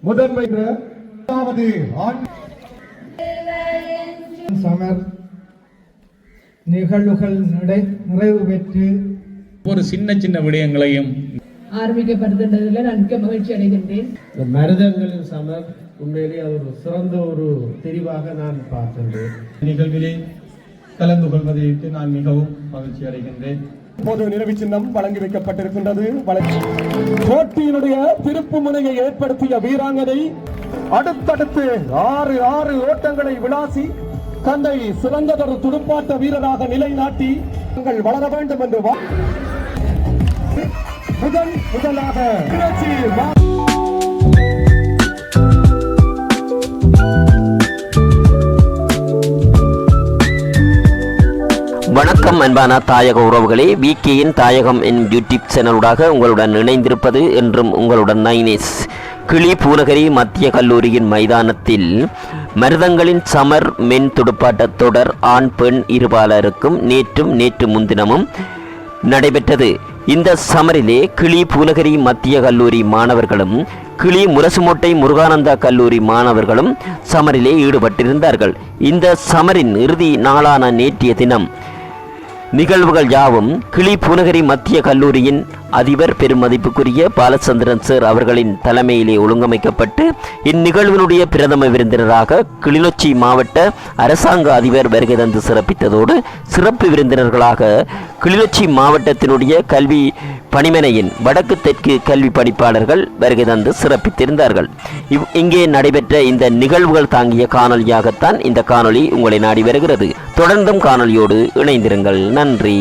முதன்மை சமர் நிகழ்வுகள் நிறைவு பெற்று ஒரு சின்ன சின்ன விடயங்களையும் ஆரம்பிக்கப்படுகின்றதில் நான் மிக்க மகிழ்ச்சி அடைகின்றேன். மருதங்களின் சமர் உண்மையிலே ஒரு சிறந்த ஒரு தெரிவாக நான் பார்க்கின்றேன். நிகழ்விலே கலந்து கொள்வதையிட்டு நான் மிகவும் மகிழ்ச்சி அடைகின்றேன். இப்போது நினைவு சின்னம் வழங்கி வைக்கப்பட்டிருக்கின்றது. போட்டியினுடைய திருப்பு முனையை ஏற்படுத்திய வீராங்கனை அடுத்தடுத்து 6 ஓட்டங்களை விளாசி தந்தை சிறந்ததொரு துடுப்பாட்ட வீரராக நிலைநாட்டி வளர வேண்டும் என்று முதலாக வணக்கம் அன்பான தாயக உறவுகளே, விகேயின் தாயகம் எனும் யூடியூப் சேனலுடாக உங்களுடன் இணைந்திருப்பது என்றும் உங்களுடன் நைனேஸ். கிளி பூநகரி மத்திய கல்லூரியின் மைதானத்தில் மருதங்களின் சமர் மென் துடுப்பாட்ட தொடர் ஆண் பெண் இருபாலருக்கும் நேற்று முன்தினமும் நடைபெற்றது. இந்த சமரிலே கிளி பூநகரி மத்திய கல்லூரி மாணவர்களும் கிளி முரசுமோட்டை முருகானந்தா கல்லூரி மாணவர்களும் சமரிலே ஈடுபட்டிருந்தார்கள். இந்த சமரின் இறுதி நாளான நேற்றைய தினம் நிகழ்வுகள் யாவும் கிளி பூநகரி மத்திய கல்லூரியின் அதிபர் பெருமதிப்புக்குரிய பாலச்சந்திரன் சார் அவர்களின் தலைமையிலே ஒழுங்கமைக்கப்பட்டு இந்நிகழ்வினுடைய பிரதம விருந்தினராக கிளிநொச்சி மாவட்ட அரசாங்க அதிபர் வருகை தந்து சிறப்பித்ததோடு சிறப்பு விருந்தினர்களாக கிளிநொச்சி மாவட்டத்தினுடைய கல்வி பணிமனையின் வடக்கு தெற்கு கல்வி பணிப்பாளர்கள் வருகை தந்து சிறப்பித்திருந்தார்கள். இங்கே நடைபெற்ற இந்த நிகழ்வுகள் தாங்கிய காணொலியாகத்தான் இந்த காணொலி உங்களை நாடி வருகிறது. தொடர்ந்தும் காணொலியோடு இணைந்திருங்கள். நன்றி.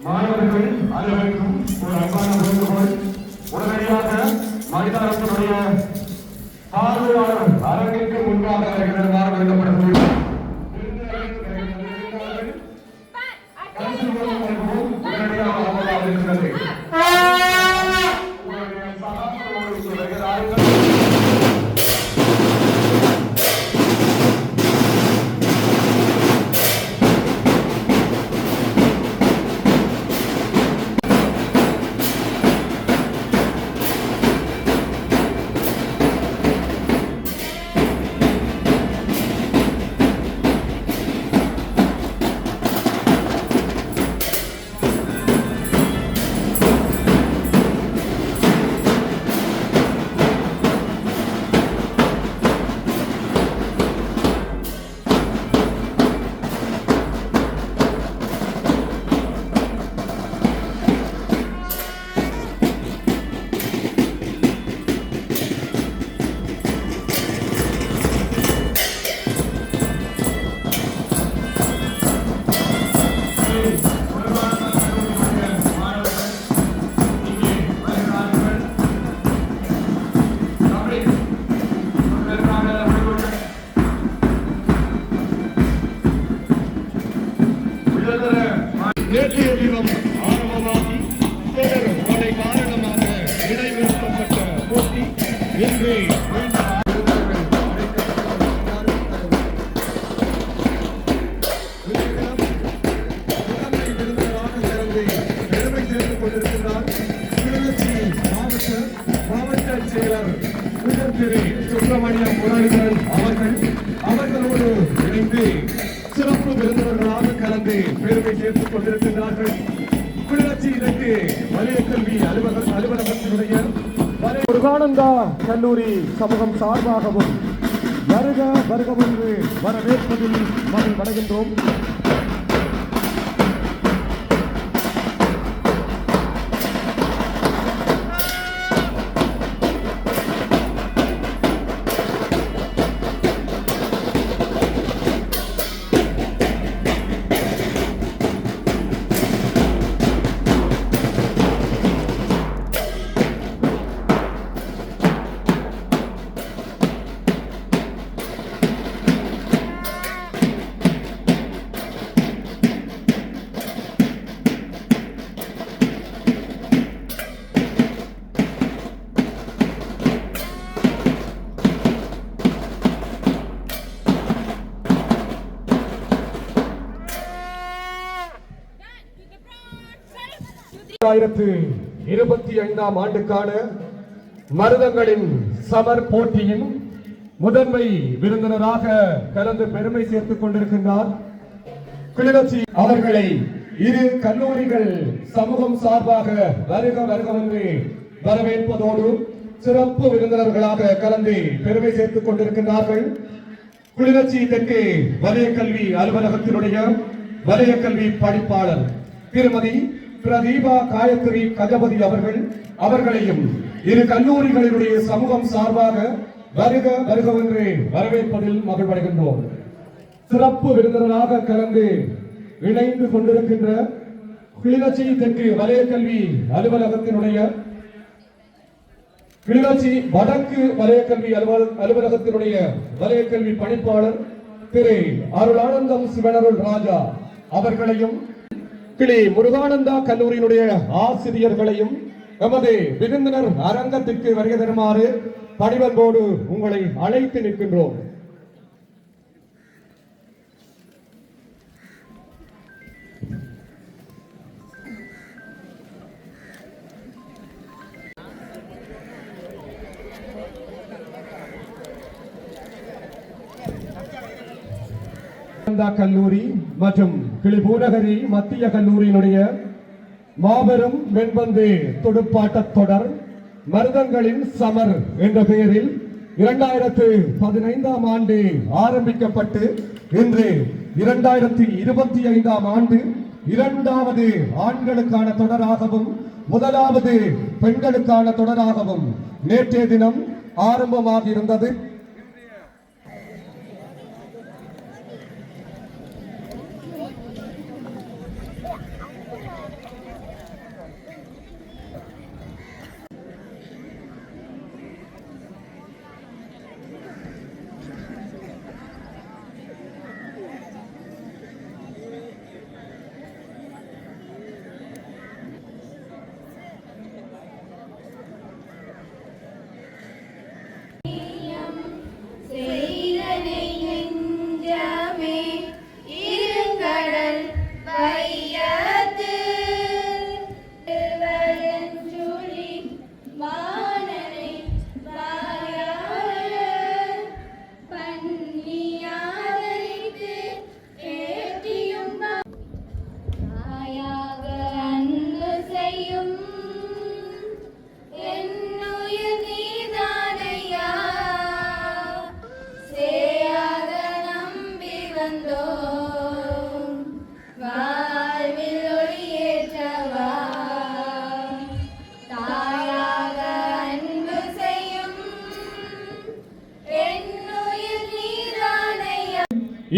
மாணவர்கள் அனைவருக்கும் ஒரு அன்பான வேண்டுகோள். உடனடியாக மைதானத்தினுடைய பார்வையாளர் அரங்கிற்கு முன்பாக வருமாறு வேண்டப்படுகிறது. நேற்றைய தினம் ஆரம்பமாகி தொடர் மழை காரணமாக இடைநிறுத்தப்பட்ட போட்டி இன்று பெருமை சேர்த்துக் கொண்டிருக்கிறார் மாவட்ட செயலர் திரு சுப்பிரமணியம் முரளிதரன் அவர்களோடு இணைந்து சிறப்பு விருந்தினர்களாக கலந்து பெருமை சேர்த்துக் கொண்டிருக்கின்றார்கள். கிளிநொச்சி இதற்கு வலய கல்வி அலுவலகத்தினுடைய முருகானந்தா கல்லூரி சமூகம் சார்பாகவும் வருக வருகவென்று வரவேற்பதில் மகிழ்வடைகின்றோம். ஆண்டுக்கான மருதங்களின் சமர் போட்டியின் முதன்மை விருந்தினராக கலந்து பெருமை சேர்த்துக் கொண்டிருக்கின்றார். கிளிநொச்சி அவர்களை இரு கல்லூரிகள் சமூகம் சார்பாக வருக வருகவென்று வரவேற்பதோடு சிறப்பு விருந்தினர்களாக கலந்து பெருமை சேர்த்துக் கொண்டிருக்கின்றார்கள். கிளிநொச்சி தெற்கு வலய கல்வி அலுவலகத்தினுடைய வலய கல்வி படிப்பாளர் திருமதி பிரதீபா காயத்ரி கஜபதி அவர்களையும் இரு கல்லூரிகளினுடைய சமூகம் சார்பாக வருக வருகவென்று வரவேற்பதில் மகிழ்வடைகின்றோம். சிறப்பு விருந்தினராக கலந்து இணைந்து கொண்டிருக்கின்ற கிளிநொச்சி தெற்கு வலய கல்வி அலுவலகத்தினுடைய கிளிநொச்சி வடக்கு வலய கல்வி அலுவலகத்தினுடைய வலய கல்வி பணிப்பாளர் திரு அருளானந்தம் சிவனருள் ராஜா அவர்களையும் கிளி முருகானந்தா கல்லூரியினுடைய ஆசிரியர்களையும் எமது விருந்தினர் அரங்கத்திற்கு வருகை தருமாறு பணிவன்போடு உங்களை அழைத்து நிற்கின்றோம். கல்லூரி மற்றும் கிளிபூநகரி மத்திய கல்லூரியினுடைய மாபெரும் வெண்பந்து துடுப்பாட்ட தொடர் மருதங்களின் சமர் என்ற பெயரில் 2015 ஆண்டு ஆரம்பிக்கப்பட்டு இன்று 2025 ஆண்டு இரண்டாவது ஆண்களுக்கான தொடராகவும் முதலாவது பெண்களுக்கான தொடராகவும் நேற்றைய தினம் ஆரம்பமாக இருந்தது.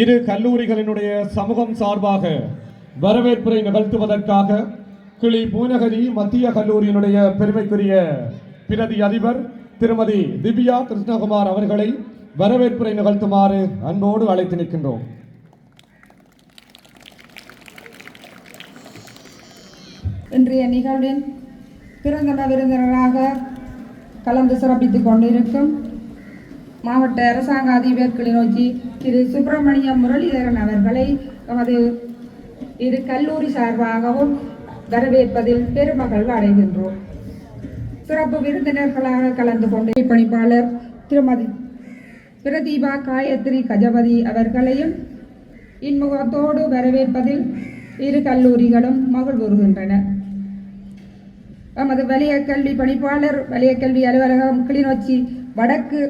இரு கல்லூரிகளினுடைய சமூகம் சார்பாக வரவேற்புரை நிகழ்த்துவதற்காக கிளி பூநகரி மத்திய கல்லூரியினுடைய பெருமைக்குரிய பிரதி அதிபர் திருமதி திவ்யா கிருஷ்ணகுமார் அவர்களை வரவேற்புரை நிகழ்த்துமாறு அன்போடு அழைத்து நிற்கின்றோம். இன்றைய நிகழ்வின் பிறந்தன விருந்தினராக கலந்து சிறப்பித்துக் கொண்டிருக்கும் மாவட்ட அரசாங்க அதிபர் கிளிநொச்சி திரு சுப்பிரமணியம் முரளிதரன் அவர்களை நமது இரு கல்லூரி சார்பாகவும் வரவேற்பதில் பெருமகிழ்வு அடைகின்றோம். சிறப்பு விருந்தினர்களாக கலந்து கொண்ட பணிப்பாளர் திருமதி பிரதீபா காயத்ரி கஜபதி அவர்களையும் இன்முகத்தோடு வரவேற்பதில் இரு கல்லூரிகளும் மகிழ்வுறுகின்றன. நமது வலய கல்வி பணிப்பாளர் வலய கல்வி அலுவலகம் கிளிநொச்சி வடக்கு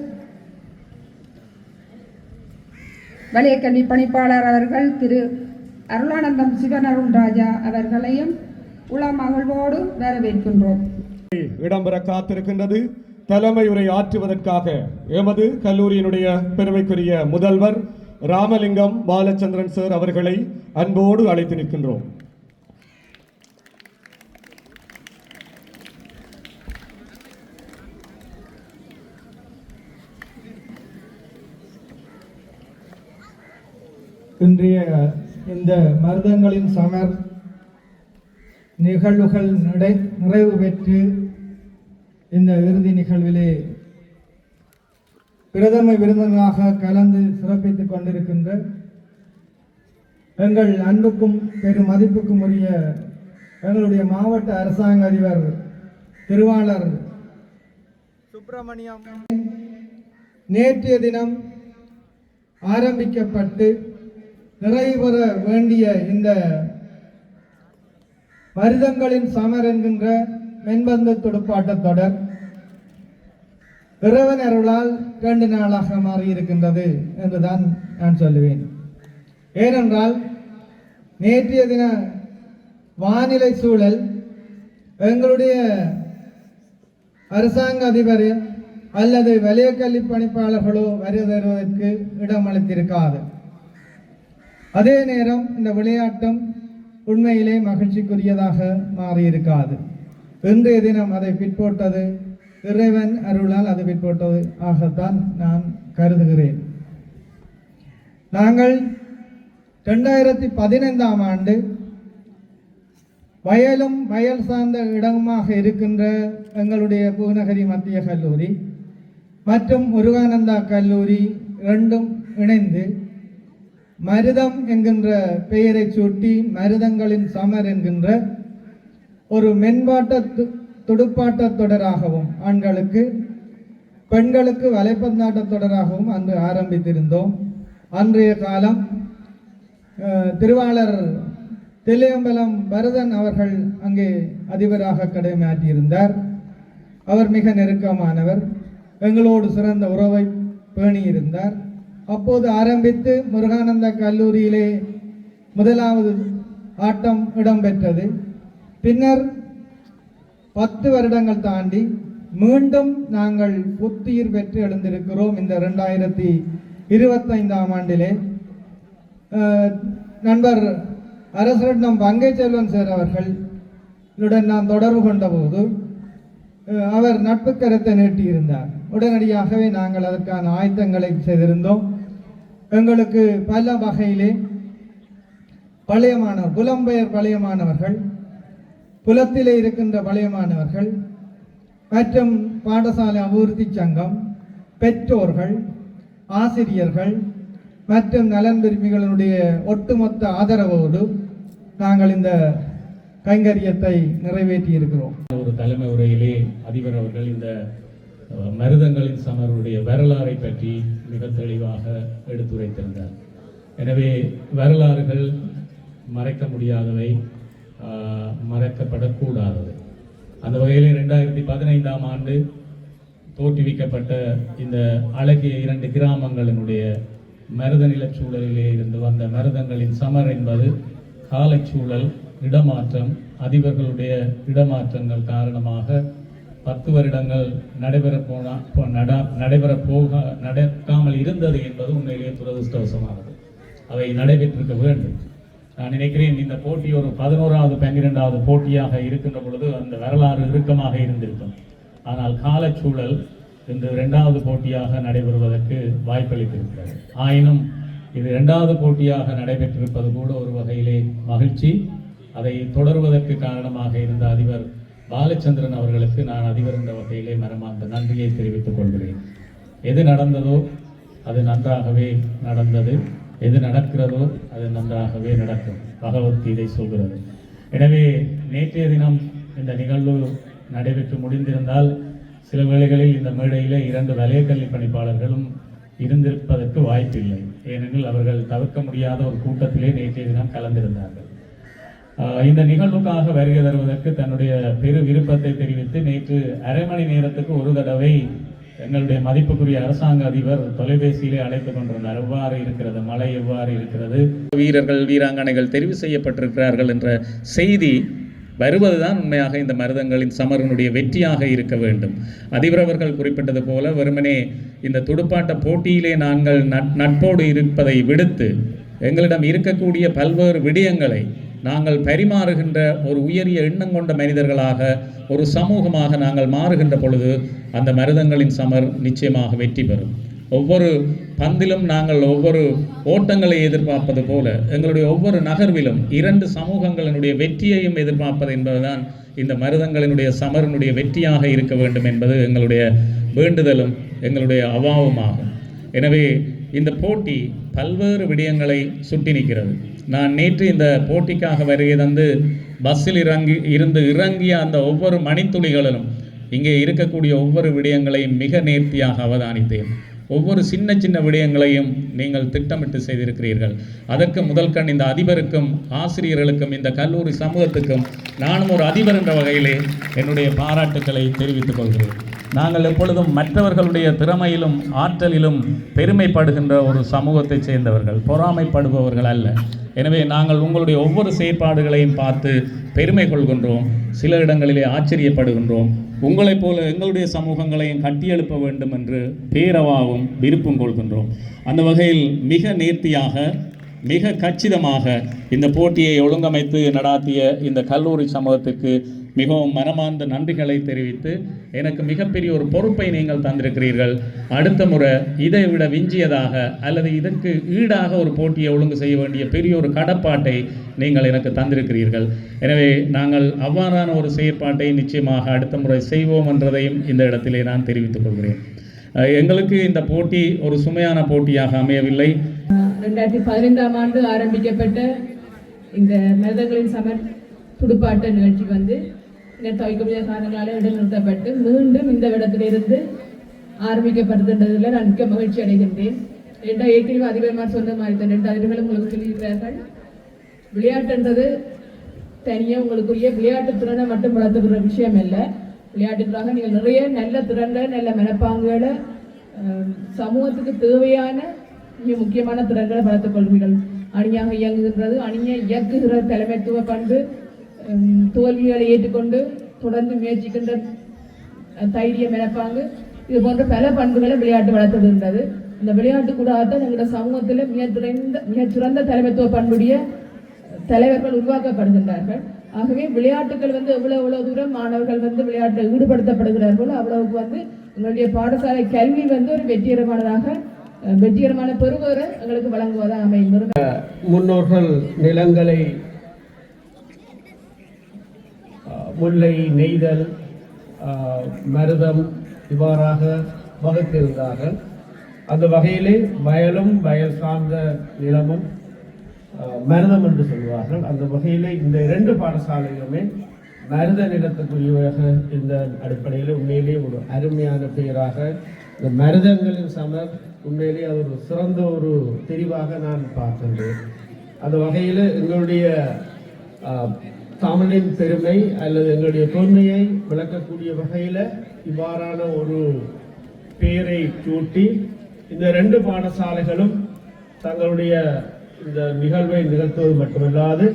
வலய கல்வி பணிப்பாளர் அவர்கள் திரு அருளானந்தம் சிவனருண் ராஜா அவர்களையும் உள மகிழ்வோடு வரவேற்கின்றோம். இடம்பெற காத்திருக்கின்றது. தலைமை உரை ஆற்றுவதற்காக எமது கல்லூரியினுடைய பெருமைக்குரிய முதல்வர் ராமலிங்கம் பாலச்சந்திரன் சார் அவர்களை அன்போடு அழைத்து நிற்கின்றோம். இன்றைய இந்த மருதங்களின் சமர் நிகழ்வுகள் நிறைவு பெற்று இந்த இறுதி நிகழ்விலே பிரதம விருந்தினராக கலந்து சிறப்பித்துக் கொண்டிருக்கின்ற எங்கள் அன்புக்கும் பெரும் மதிப்புக்கும் உரிய எங்களுடைய மாவட்ட அரசாங்க அதிபர் திருவாளர் சுப்பிரமணியம் நேற்றைய தினம் ஆரம்பிக்கப்பட்டு நிறைவு பெற வேண்டிய இந்த மருதங்களின் சமர் என்கின்ற மென்பந்து துடுப்பாட்டத் தொடர் இறைவன் அருளால் 2 நாளாக மாறியிருக்கின்றது என்றுதான் நான் சொல்லுவேன். ஏனென்றால் நேற்றைய தின வானிலை சூழல் எங்களுடைய அரசாங்க அதிபர் அல்லது வலய கல்வி பணிப்பாளர்களோ வருவதற்கு இடமளித்திருக்காது. அதே நேரம் இந்த விளையாட்டம் உண்மையிலே மகிழ்ச்சிக்குரியதாக மாறியிருக்காது. இன்றைய தினம் அதை பிற்போட்டது இறைவன் அருளால் அது பிற்போட்டது ஆகத்தான் நான் கருதுகிறேன். நாங்கள் 2015ஆம் ஆண்டு வயலும் வயல் சார்ந்த இடமாக இருக்கின்ற எங்களுடைய பூநகரி மத்திய கல்லூரி மற்றும் முருகானந்தா கல்லூரி இரண்டும் இணைந்து மருதம் என்கின்ற பெயரை சூட்டி மருதங்களின் சமர் என்கின்ற ஒரு மென்பாட்ட துடுப்பாட்டத் தொடராகவும் ஆண்களுக்கு பெண்களுக்கு வலைப்பந்தாட்டத் தொடராகவும் அன்று ஆரம்பித்திருந்தோம். அன்றைய காலம் திருவாளர் தில்லையம்பலம் பரதன் அவர்கள் அங்கே அதிபராக கடமையாற்றியிருந்தார். அவர் மிக நெருக்கமானவர், எங்களோடு சிறந்த உறவை பேணியிருந்தார். அப்போது ஆரம்பித்து முருகானந்த கல்லூரியிலே முதலாவது ஆட்டம் இடம்பெற்றது. பின்னர் 10 வருடங்கள் தாண்டி மீண்டும் நாங்கள் புத்துயிர் பெற்று எழுந்திருக்கிறோம். இந்த 2025ஆம் ஆண்டிலே நண்பர் அரசரட்னம் பங்கை செல்வன் சார் அவர்களுடன் நான் தொடர்பு கொண்ட போது அவர் நட்பு கருத்தை நீட்டியிருந்தார். உடனடியாகவே நாங்கள் அதற்கான ஆயத்தங்களை செய்திருந்தோம். எங்களுக்கு பல வகையிலே பழைய மாணவர் புலம்பெயர் பழைய மாணவர்கள், புலத்திலே இருக்கின்ற பழைய மாணவர்கள் மற்றும் பாடசாலை அபிவிருத்தி சங்கம், பெற்றோர்கள், ஆசிரியர்கள் மற்றும் நலன் விரும்பிகளுடைய ஒட்டுமொத்த ஆதரவோடு நாங்கள் இந்த கைங்கரியத்தை நிறைவேற்றி இருக்கிறோம். ஒரு தலைமை உரையிலே அதிபர் அவர்கள் இந்த மருதங்களின் சமருடைய வரலாறை பற்றி மிக தெளிவாக எடுத்துரைத்திருந்தார். எனவே வரலாறுகள் மறைக்க முடியாதவை, மறைக்கப்படக்கூடாதவை. அந்த வகையில் 2015ஆம் ஆண்டு தோற்றுவிக்கப்பட்ட இந்த அழகிய 2 கிராமங்களினுடைய மருத நிலச்சூழலிலே இருந்து வந்த மருதங்களின் சமர் என்பது காலச்சூழல், இடமாற்றம், அதிபர்களுடைய இடமாற்றங்கள் காரணமாக 10 வருடங்கள் நடக்காமல் இருந்தது என்பது உண்மையிலேயே துரதிருஷ்டவசமானது. அவை நடைபெற்றிருக்க வேண்டும். நான் நினைக்கிறேன் இந்த போட்டி ஒரு 11வது 12வது போட்டியாக இருக்கின்ற பொழுது அந்த வரலாறு இறுக்கமாக இருந்திருக்கும். ஆனால் காலச்சூழல் இன்று 2வது போட்டியாக நடைபெறுவதற்கு வாய்ப்பளித்திருக்கிறது. ஆயினும் இது 2வது போட்டியாக நடைபெற்றிருப்பது கூட ஒரு வகையிலே மகிழ்ச்சி. அதை தொடர்வதற்கு காரணமாக இருந்த அதிபர் பாலச்சந்திரன் அவர்களுக்கு நான் அதிபர் என்ற வகையிலே மனமார்ந்த நன்றியை தெரிவித்துக் கொள்கிறேன். எது நடந்ததோ அது நன்றாகவே நடந்தது, எது நடக்கிறதோ அது நன்றாகவே நடக்கும், பகவத்கீதை சொல்கிறது. எனவே நேற்றைய தினம் இந்த நிகழ்வு நடைபெற்று முடிந்திருந்தால் சில வேளைகளில் இந்த மேடையிலே 2 வலயக்கல்வி பணிப்பாளர்களும் இருந்திருப்பதற்கு வாய்ப்பில்லை. ஏனெனில் அவர்கள் தவிர்க்க முடியாத ஒரு கூட்டத்திலே நேற்றைய தினம் கலந்திருந்தார்கள். இந்த நிகழ்வுக்காக வருகை தருவதற்கு தன்னுடைய பெரு விருப்பத்தை தெரிவித்து நேற்று அரை மணி நேரத்துக்கு ஒரு தடவை எங்களுடைய மதிப்புக்குரிய அரசாங்க அதிபர் தொலைபேசியிலே அழைத்துக் கொண்டிருந்தார். எவ்வாறு இருக்கிறது, மழை எவ்வாறு இருக்கிறது, வீரர்கள் வீராங்கனைகள் தெரிவு செய்யப்பட்டிருக்கிறார்கள் என்ற செய்தி வருவதுதான் உண்மையாக இந்த மருதங்களின் சமரனுடைய வெற்றியாக இருக்க வேண்டும். அதிபர் அவர்கள் குறிப்பிட்டது போல வெறுமனே இந்த துடுப்பாட்ட போட்டியிலே நாங்கள் நட்போடு இருப்பதை விடுத்து எங்களிடம் இருக்கக்கூடிய பல்வேறு விடயங்களை நாங்கள் பரிமாறுகின்ற ஒரு உயரிய எண்ணம் கொண்ட மனிதர்களாக, ஒரு சமூகமாக நாங்கள் மாறுகின்ற பொழுது அந்த மருதங்களின் சமர் நிச்சயமாக வெற்றி பெறும். ஒவ்வொரு பந்திலும் நாங்கள் ஒவ்வொரு ஓட்டங்களை எதிர்பார்ப்பது போல எங்களுடைய ஒவ்வொரு நகர்விலும் 2 சமூகங்களினுடைய வெற்றியையும் எதிர்பார்ப்பது என்பதுதான் இந்த மருதங்களினுடைய சமரனுடைய வெற்றியாக இருக்க வேண்டும் என்பது எங்களுடைய வேண்டுதலும் எங்களுடைய அவாவுமாகும். எனவே இந்த போட்டி பல்வேறு விடயங்களை சுட்டி நிற்கிறது. நான் நேற்று இந்த போட்டிக்காக வருகை தந்து பஸ்ஸில் இறங்கிய அந்த ஒவ்வொரு மணித்துளிகளிலும் இங்கே இருக்கக்கூடிய ஒவ்வொரு விடயங்களையும் மிக நேர்த்தியாக அவதானித்தேன். ஒவ்வொரு சின்ன சின்ன விடயங்களையும் நீங்கள் திட்டமிட்டு செய்திருக்கிறீர்கள். அதற்கு முதல் கண் இந்த அதிபருக்கும் ஆசிரியர்களுக்கும் இந்த கல்லூரி சமூகத்துக்கும் நானும் ஒரு அதிபர் என்ற வகையிலே என்னுடைய பாராட்டுக்களை தெரிவித்துக் கொள்கிறேன். நாங்கள் எப்பொழுதும் மற்றவர்களுடைய திறமையிலும் ஆற்றலிலும் பெருமைப்படுகின்ற ஒரு சமூகத்தைச் சேர்ந்தவர்கள், பொறாமைப்படுபவர்கள் அல்ல. எனவே நாங்கள் உங்களுடைய ஒவ்வொரு செயற்பாடுகளையும் பார்த்து பெருமை கொள்கின்றோம், சில இடங்களிலே ஆச்சரியப்படுகின்றோம். உங்களைப் போல எங்களுடைய சமூகங்களையும் கட்டியெழுப்ப வேண்டும் என்று பேரவாவும் விருப்பம் கொள்கின்றோம். அந்த வகையில் மிக நேர்த்தியாக மிக கச்சிதமாக இந்த போட்டியை ஒழுங்கமைத்து நடாத்திய இந்த கல்லூரி சமூகத்துக்கு மிகவும் மனமார்ந்த நன்றிகளை தெரிவித்து, எனக்கு மிகப்பெரிய ஒரு பொறுப்பை நீங்கள் தந்திருக்கிறீர்கள். அடுத்த முறை இதை விட விஞ்சியதாக அல்லது இதற்கு ஈடாக ஒரு போட்டியை ஒழுங்கு செய்ய வேண்டிய பெரிய ஒரு கடப்பாட்டை நீங்கள் எனக்கு தந்திருக்கிறீர்கள். எனவே நாங்கள் அவ்வாறான ஒரு செயற்பாட்டை நிச்சயமாக அடுத்த முறை செய்வோம் என்றதையும் இந்த இடத்திலே நான் தெரிவித்துக் கொள்கிறேன். எங்களுக்கு இந்த போட்டி ஒரு சுமையான போட்டியாக அமையவில்லை. 2015ஆம் ஆண்டு ஆரம்பிக்கப்பட்ட இந்த மருதங்களின் சமர் துடுப்பாட்ட நிகழ்ச்சி வந்து தவிர்க்க முடியாத காரணங்களால் இடைநிறுத்தப்பட்டு மீண்டும் இந்த இடத்திலிருந்து ஆரம்பிக்கப்படுகின்றதில் நான் மிக்க மகிழ்ச்சி அடைகின்றேன். ஏற்கனவே அதிபர்மார் சொன்ன மாதிரி தான் 2 அதிபர்களும் உங்களுக்கு சொல்லியிருக்கிறார்கள். விளையாட்டுன்றது தனியாக உங்களுக்குரிய விளையாட்டு திறனை மட்டும் வளர்த்துக்கிற விஷயம் இல்லை. விளையாட்டுக்காக நீங்கள் நிறைய நல்ல திறன்களை, நல்ல மனப்பாங்குகளை, சமூகத்துக்கு தேவையான மிக முக்கியமான திறன்களை வளர்த்துக் கொள்வீர்கள். அணியாக இயங்குகின்றது, அணியை இயக்குகிற தலைமைத்துவ பண்பு, தோல்விகளை ஏற்றுக்கொண்டு தொடர்ந்து முயற்சிக்கின்ற தைரிய மனப்பாங்கு, இது போன்ற பல பண்புகளை விளையாட்டு வளர்த்துகின்றது. இந்த விளையாட்டு கூடாதான் எங்களுடைய சமூகத்தில் மிகச்சிறந்த தலைமைத்துவ பண்புடைய தலைவர்கள் உருவாக்கப்படுகின்றார்கள். ஆகவே விளையாட்டுகள் வந்து எவ்வளவு தூரம் மாணவர்கள் வந்து விளையாட்டில் ஈடுபடுத்தப்படுகிறார்களோ அவ்வளவுக்கு வந்து எங்களுடைய பாடசாலை கல்வி வந்து ஒரு வெற்றிகரமான பெறுவரை எங்களுக்கு வழங்குவதாக அமையும். முன்னோர்கள் நிலங்களை முல்லை, நெய்தல், மருதம் இவ்வாறாக வகுத்திருந்தார்கள். அந்த வகையிலே வயலும் வயல் சார்ந்த நிலமும் மருதம் என்று சொல்வார்கள். அந்த வகையிலே இந்த 2 பாடசாலைகளுமே மருத நிலத்துக்குரியவாக இந்த அடிப்படையில் உண்மையிலே ஒரு அருமையான பெயராக இந்த மருதங்களின் சமர் உண்மையிலே அது ஒரு சிறந்த ஒரு தெரிவாக நான் பார்க்கின்றேன். அந்த வகையில் எங்களுடைய தமிழின் பெருமை அல்லது எங்களுடைய தொன்மையை விளக்கக்கூடிய வகையில் இவ்வாறான ஒரு பெயரை சூட்டி இந்த 2 பாடசாலைகளும் தங்களுடைய இந்த நிகழ்வை நிகழ்த்துவது மட்டுமல்லாது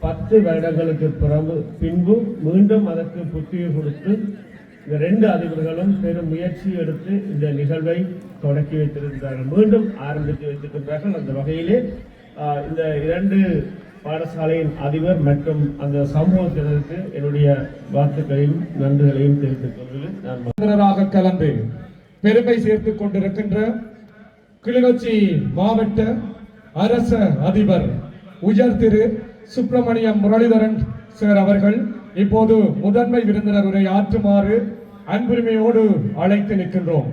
10 வருடங்களுக்கு பின்பு மீண்டும் அதற்கு புத்துயிர் கொடுத்து இந்த 2 அதிபர்களும் பெரும் முயற்சி எடுத்து இந்த நிகழ்வை தொடக்கி வைத்திருக்கிறார்கள், மீண்டும் ஆரம்பித்து வைத்திருக்கின்றார்கள். அந்த வகையிலே இந்த 2 பாடசாலையின் அதிபர் மற்றும் அந்த சமூகத்தினருக்கு என்னுடைய வாழ்த்துக்களையும் நன்றிகளையும் தெரிவித்துக் கொள்வதில் கலந்து பெருமை சேர்த்துக் கொண்டிருக்கின்ற கிளிநொச்சி மாவட்ட அரச அதிபர் உயர் திரு சுப்பிரமணியம் முரளிதரன் சார் அவர்கள் இப்போது முதன்மை விருந்தினர் உரை ஆற்றுமாறு அன்புரிமையோடு அழைத்து நிற்கின்றோம்.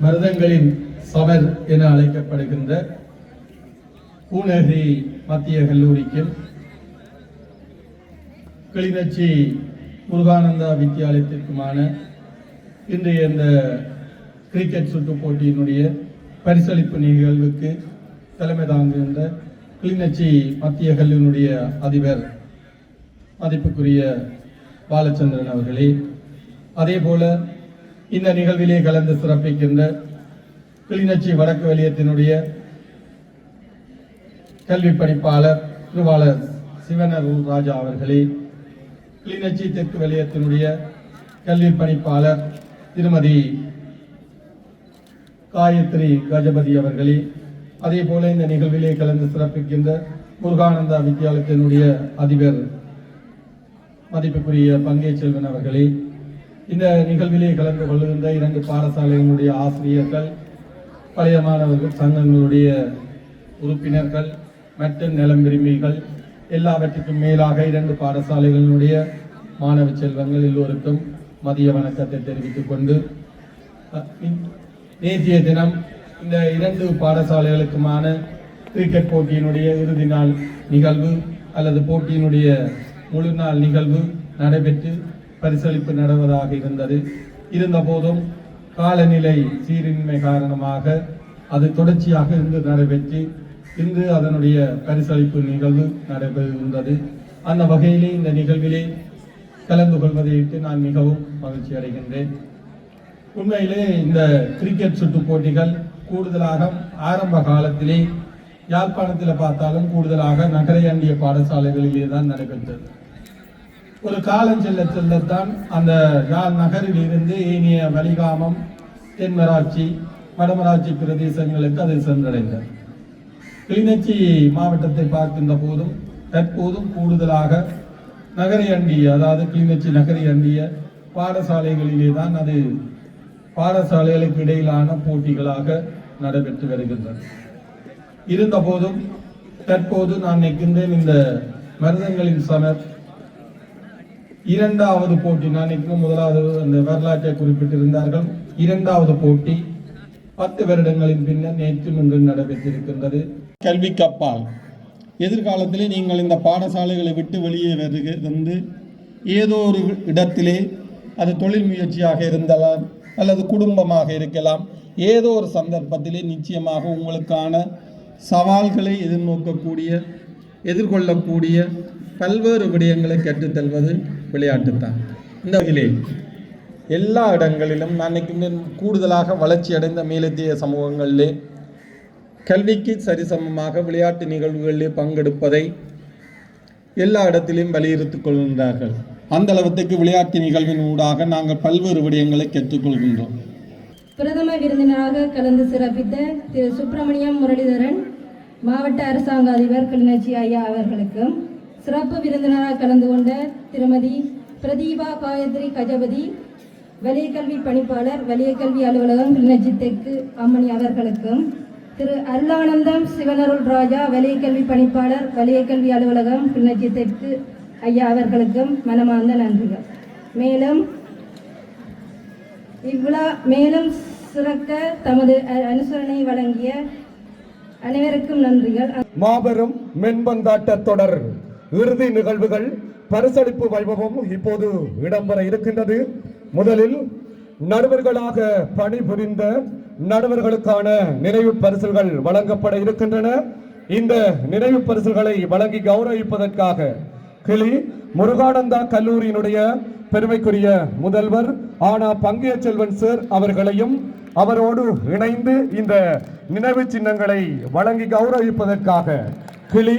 மருதங்களின் சமர் என அழைக்கப்படுகின்ற பூநகரி மத்திய கல்லூரிக்கும் கிளிநொச்சி முருகானந்தா வித்தியாலயத்திற்குமான இன்றைய இந்த கிரிக்கெட் சுற்று போட்டியினுடைய பரிசளிப்பு நிகழ்வுக்கு தலைமை தாங்குகின்ற கிளிநொச்சி மத்திய கல்லூரியினுடைய அதிபர் மதிப்புக்குரிய பாலச்சந்திரன் அவர்களே, அதே போல இந்த நிகழ்விலே கலந்து சிறப்பிக்கின்ற கிளிநொச்சி வடக்கு வலயத்தினுடைய கல்வி பணிப்பாளர் திருவாளர் சிவனருள் ராஜா அவர்களே, கிளிநொச்சி தெற்கு வலயத்தினுடைய கல்வி பணிப்பாளர் திருமதி காயத்ரி கஜபதி அவர்களே, அதே போல இந்த நிகழ்விலே கலந்து சிறப்பிக்கின்ற முருகானந்தா வித்தியாலயத்தினுடைய அதிபர் மதிப்புக்குரிய பங்கேச்செல்வன் அவர்களே, இந்த நிகழ்விலே கலந்து கொள்ளுகின்ற 2 பாடசாலைகளுடைய ஆசிரியர்கள், பழைய மாணவர்கள் சங்கங்களுடைய உறுப்பினர்கள் மற்றும் நலம் விரும்பிகள், எல்லாவற்றுக்கும் மேலாக 2 பாடசாலைகளுடைய மாணவ செல்வங்கள் எல்லோருக்கும் மதிய வணக்கத்தை தெரிவித்துக் கொண்டு, நேற்றைய தினம் இந்த 2 பாடசாலைகளுக்குமான கிரிக்கெட் போட்டியினுடைய இறுதி நாள் நிகழ்வு அல்லது போட்டியினுடைய முழு நாள் நிகழ்வு நடைபெற்று பரிசளிப்பு நடவதாக இருந்தது. இருந்த போதும் காலநிலை சீரின்மை காரணமாக அது தொடர்ச்சியாக இன்று நடைபெற்று இன்று அதனுடைய பரிசளிப்பு நிகழ்வு நடைபெறுகின்றது. அந்த வகையிலே இந்த நிகழ்விலே கலந்து கொள்வதையிட்டு நான் மிகவும் மகிழ்ச்சி அடைகின்றேன். உண்மையிலே இந்த கிரிக்கெட் சுற்று போட்டிகள் கூடுதலாக ஆரம்ப காலத்திலே யாழ்ப்பாணத்தில் பார்த்தாலும் கூடுதலாக நகரை அண்டிய பாடசாலைகளிலே தான் நடைபெற்றது. ஒரு காலம் செல்ல செல்லத்தான் அந்த யாழ் நகரில் இருந்து ஏனைய வலிகாமம், தென்மராட்சி, வடமராட்சி பிரதேசங்களுக்கு அது சென்றடைந்தது. கிளிநொச்சி மாவட்டத்தை பார்க்கின்ற போதும் தற்போதும் கூடுதலாக நகரை அண்டிய, அதாவது கிளிநொச்சி நகரை அண்டிய பாடசாலைகளிலே தான் அது பாடசாலைகளுக்கு இடையிலான போட்டிகளாக நடைபெற்று வருகின்றன. இருந்த போதும் தற்போது நான் நிற்கின்றேன் இந்த மருதங்களின் சமர் 2வது போட்டி. நான் நிற்கும் முதலாவது அந்த வரலாற்றை குறிப்பிட்டிருந்தார்கள். 2வது போட்டி 10 வருடங்களின் பின்னர் நேற்றும் இன்று நடைபெற்றிருக்கின்றது. கல்வி கப்பால் எதிர்காலத்திலே நீங்கள் இந்த பாடசாலைகளை விட்டு வெளியே வந்து ஏதோ ஒரு இடத்திலே அது தொழில் முயற்சியாக இருந்தாலும் அல்லது குடும்பமாக இருக்கலாம், ஏதோ ஒரு சந்தர்ப்பத்திலே நிச்சயமாக உங்களுக்கான சவால்களை எதிர்கொள்ளக்கூடிய பல்வேறு விடயங்களை கற்றுத்தல்வது விளையாட்டுத்தான். இந்த வகையிலே எல்லா இடங்களிலும் நான் கூடுதலாக வளர்ச்சி அடைந்த மேலத்திய சமூகங்களிலே கல்விக்கு சரிசமமாக விளையாட்டு நிகழ்வுகளிலே பங்கெடுப்பதை எல்லா இடத்திலும் வலியுறுத்திக் கொள்கின்றார்கள். அந்த அளவுக்கு விளையாட்டு நிகழ்வின் ஊடாக நாங்கள் பல்வேறு விடயங்களை கற்றுக்கொள்கின்றோம். பிரதம விருந்தினராக கலந்து சிறப்பித்த திரு சுப்பிரமணியம் முரளிதரன் மாவட்ட அரசாங்க அதிபர் கிளிநொச்சி ஐயா அவர்களுக்கும், சிறப்பு விருந்தினராக கலந்து கொண்ட திருமதி பிரதீபா காயத்ரி கஜபதி வலய கல்வி பணிப்பாளர், வலய கல்வி அலுவலகம் கிளிநொச்சி தெற்கு அம்மணி அவர்களுக்கும், திரு அருளானந்தம் சிவனருள் ராஜா வலய கல்வி பணிப்பாளர், வலய கல்வி அலுவலகம் கிளிநொச்சி தெற்கு ஐயா அவர்களுக்கும் மனமார்ந்த நன்றிகள். மேலும் சிறக்க தமது அனுசரணை வழங்கிய அனைவருக்கும் நன்றிகள். மாபெரும் மென்பந்தாட்ட தொடர் இறுதி நிகழ்வுகள் பரிசளிப்பு வைபவம் இப்போது இடம்பெற இருக்கின்றது. முதலில் நடுவர்களாக பணிபுரிந்த நடுவர்களுக்கான நினைவு பரிசுகள் வழங்கப்பட இருக்கின்றன. இந்த நினைவு பரிசுகளை வழங்கி கௌரவிப்பதற்காக கிளி முருகானந்தா கல்லூரியினுடைய பெருமைக்குரிய முதல்வர் ஆனா பங்கேச்செல்வன் சார் அவர்களையும் அவரோடு இணைந்து இந்த நினைவு சின்னங்களை வழங்கி கௌரவிப்பதற்காக கிளி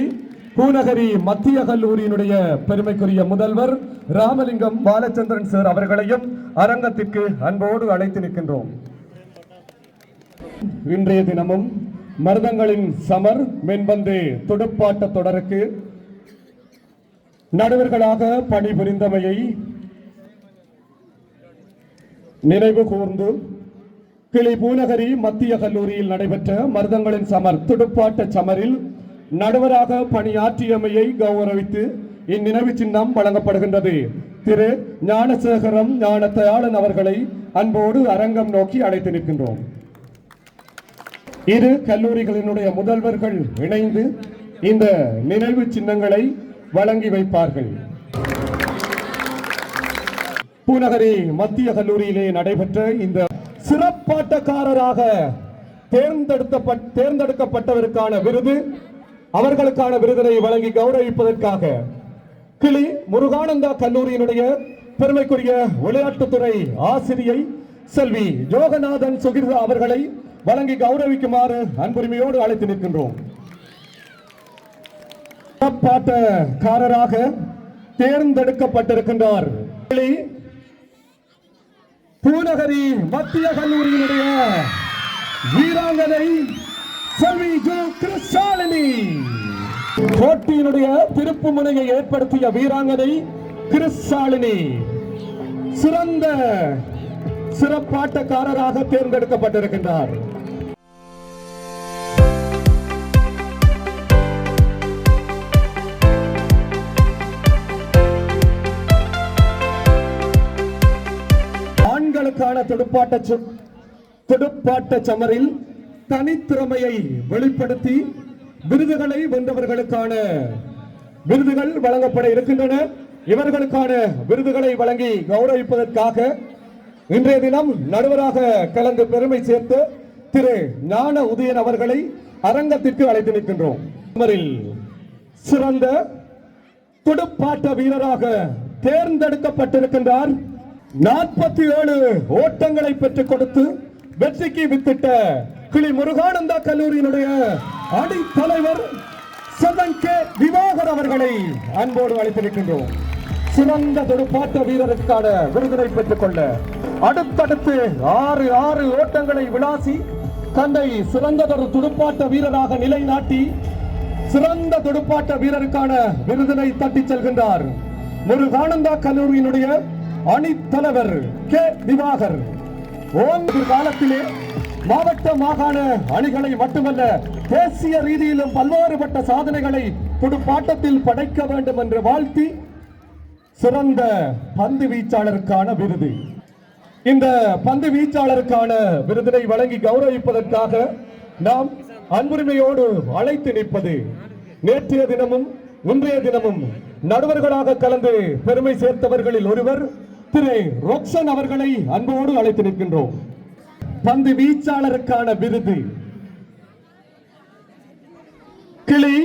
பூநகரி மத்திய கல்லூரியினுடைய பெருமைக்குரிய முதல்வர் ராமலிங்கம் பாலச்சந்திரன் சார் அவர்களையும் அரங்கத்திற்கு அன்போடு அழைத்து நிற்கின்றோம். இன்றைய தினமும் மருதங்களின் சமர் மென்பந்து துடுப்பாட்ட தொடருக்கு நடுவர்களாக பணிபுரிந்தமையை நினைவு கூர்ந்து கிளி பூநகரி மத்திய கல்லூரியில் நடைபெற்ற மருதங்களின் சமர் துடுப்பாட்ட சமரில் நடுவராக பணியாற்றியமையை கௌரவித்து இந்நினைவு சின்னம் வழங்கப்படுகின்றது. திரு ஞானசேகரம் ஞானதயாளன் அவர்களை அன்போடு அரங்கம் நோக்கி அழைத்து நிற்கின்றோம். இரு கல்லூரிகளினுடைய முதல்வர்கள் இணைந்து இந்த நினைவு சின்னங்களை வழங்கி வைப்பார்கள். பூநகரி மத்திய கல்லூரியிலே நடைபெற்ற இந்த சிறப்பாட்டக்காரராக தேர்ந்தெடுக்கப்பட்டவருக்கான விருது, அவர்களுக்கான விருதினை வழங்கி கௌரவிப்பதற்காக கிளி முருகானந்தா கல்லூரியினுடைய பெருமைக்குரிய விளையாட்டுத்துறை ஆசிரியை செல்வி யோகநாதன் சுகிர்தா அவர்களை வழங்கி கௌரவிக்குமாறு அன்புரிமையோடு அழைத்து நிற்கின்றோம். சிறப்பாட்டக்காரராக தேர்ந்தெடுக்கப்பட்டிருக்கின்றார் கிளி பூநகரி மத்திய கல்லூரியினுடைய வீராங்கனை செல்வி ஜோ கிருஷாலினி. போட்டியினுடைய திருப்பு முனையை ஏற்படுத்திய வீராங்கனை கிருஷாலினி சிறந்த சிறப்பாட்டக்காரராக தேர்ந்தெடுக்கப்பட்டிருக்கின்றார். ஆண்களுக்கான துடுப்பாட்ட சமரில் தனித்திறமையை வெளிப்படுத்தி விருதுகளை வென்றவர்களுக்கான விருதுகள் வழங்கப்பட இருக்கின்றன. இவர்களுக்கான விருதுகளை வழங்கி கௌரவிப்பதற்காக இன்றைய தினம் நடுவராக கலந்து பெருமை சேர்த்து திரு ஞான உதயன் அவர்களை அரங்கத்திற்கு அழைத்து நிற்கின்றோம். சிறந்த துடுப்பாட்ட வீரராக தேர்ந்தெடுக்கப்பட்டிருக்கின்றார். 47 ஓட்டங்களை பெற்றுக் கொடுத்து வெற்றிக்கு வித்திட்ட கிளி முருகானந்தா கல்லூரியினுடைய அணி தலைவர் திவாகர் அவர்களை அன்போடு அழைத்திருக்கின்றோம். சிறந்த துடுப்பாட்ட வீரருக்கான விருதினை பெற்றுக் கொள்ள அடுத்தடுத்து 6 ஓட்டங்களை விளாசி தன்னை சிறந்ததொரு துடுப்பாட்ட வீரராக நிலைநாட்டி சிறந்த துடுப்பாட்ட வீரருக்கான விருதினை தட்டிச் செல்கின்றார் முருகானந்தா கல்லூரியினுடைய அணி தலைவர் திவாகர். காலத்திலே மாவட்ட மாகாண அணிகளை மட்டுமல்ல தேசிய ரீதியிலும் பல்வேறுபட்ட சாதனைகளை துடுப்பாட்டத்தில் படைக்க வேண்டும் என்று வாழ்த்தி சிறந்த பந்து வீச்சாளருக்கான விருது, இந்த பந்து வீச்சாளருக்கான விருதினை வழங்கி கௌரவிப்பதற்காக நாம் அன்புரிமையோடு அழைத்து நிற்பது நேற்றைய தினமும் இன்றைய தினமும் நடுவர்களாக கலந்து பெருமை சேர்த்தவர்களில் ஒருவர் திரு ரோக்ஷன் அவர்களை அன்போடு அழைத்து நிற்கின்றோம். பந்து வீச்சாளருக்கான விருது கிளி